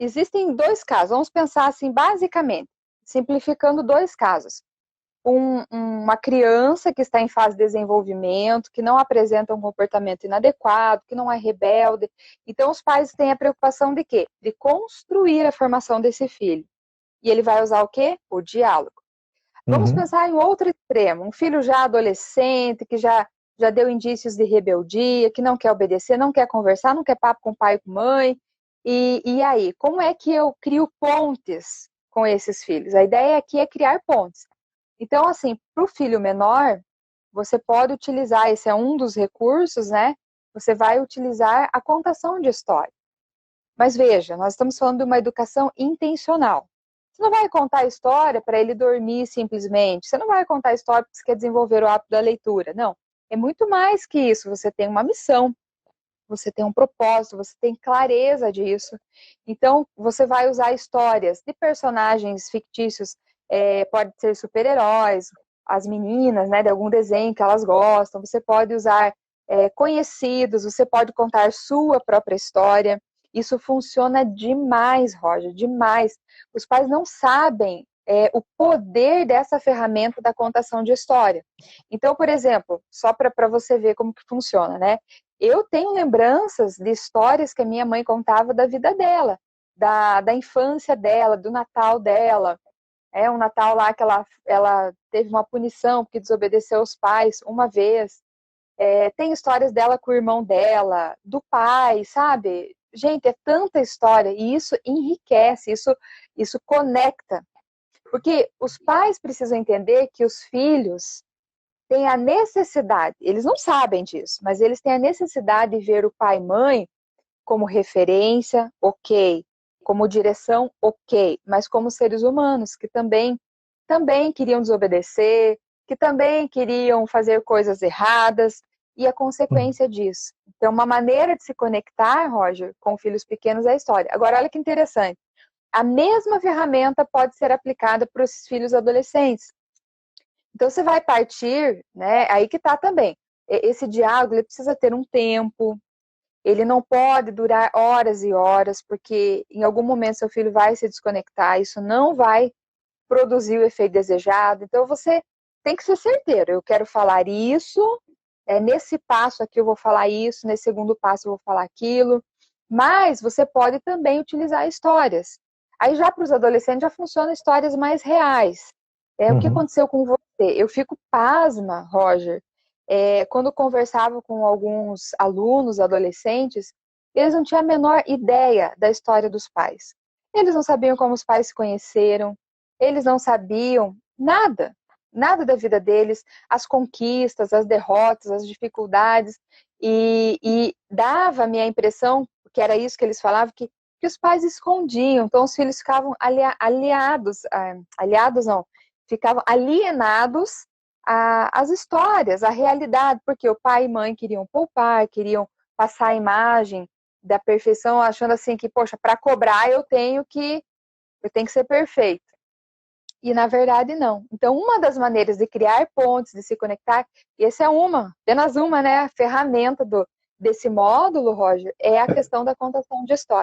existem dois casos. Vamos pensar assim, basicamente, simplificando dois casos. Uma criança que está em fase de desenvolvimento, que não apresenta um comportamento inadequado, que não é rebelde. Então, os pais têm a preocupação de quê? De construir a formação desse filho. E ele vai usar o quê? O diálogo. Vamos Uhum. pensar em outro extremo. Um filho já adolescente, que já deu indícios de rebeldia, que não quer obedecer, não quer conversar, não quer papo com pai e com mãe. E aí, como é que eu crio pontes com esses filhos? A ideia aqui é criar pontes. Então, assim, para o filho menor, você pode utilizar, esse é um dos recursos, né? Você vai utilizar a contação de história. Mas veja, nós estamos falando de uma educação intencional. Você não vai contar a história para ele dormir simplesmente. Você não vai contar a história porque você quer desenvolver o hábito da leitura. Não. É muito mais que isso. Você tem uma missão, você tem um propósito, você tem clareza disso. Então, você vai usar histórias de personagens fictícios, pode ser super-heróis, as meninas, né, de algum desenho que elas gostam. Você pode usar conhecidos, você pode contar sua própria história. Isso funciona demais, Roger, demais. Os pais não sabem o poder dessa ferramenta da contação de história. Então, por exemplo, só para você ver como que funciona, né? Eu tenho lembranças de histórias que a minha mãe contava da vida dela, da infância dela, do Natal dela. Um Natal lá que ela teve uma punição porque desobedeceu aos pais uma vez. Tem histórias dela com o irmão dela, do pai, sabe? Gente, é tanta história e isso enriquece, isso conecta. Porque os pais precisam entender que os filhos têm a necessidade, eles não sabem disso, mas eles têm a necessidade de ver o pai e mãe como referência, ok, como direção, ok, mas como seres humanos que também queriam desobedecer, que também queriam fazer coisas erradas, e a consequência disso. Então, uma maneira de se conectar, Roger, com filhos pequenos é a história. Agora, olha que interessante. A mesma ferramenta pode ser aplicada para os filhos adolescentes. Então, você vai partir, né? Aí que está também. Esse diálogo ele precisa ter um tempo, ele não pode durar horas e horas, porque em algum momento seu filho vai se desconectar, isso não vai produzir o efeito desejado. Então, você tem que ser certeiro. Eu quero falar isso, nesse passo aqui eu vou falar isso, nesse segundo passo eu vou falar aquilo. Mas você pode também utilizar histórias. Aí já para os adolescentes já funcionam histórias mais reais. O que Uhum. aconteceu com você? Eu fico pasma, Roger, quando conversava com alguns alunos adolescentes, eles não tinham a menor ideia da história dos pais. Eles não sabiam como os pais se conheceram, eles não sabiam nada, nada da vida deles, as conquistas, as derrotas, as dificuldades, e dava-me a impressão, que era isso que eles falavam, que os pais escondiam, então os filhos ficavam aliados não, ficavam alienados às histórias, à realidade, porque o pai e mãe queriam poupar, queriam passar a imagem da perfeição, achando assim que, poxa, para cobrar eu tenho que ser perfeito. E na verdade não. Então, uma das maneiras de criar pontes, de se conectar, e essa é apenas uma, né, a ferramenta desse módulo, Roger, é a questão da contação de história.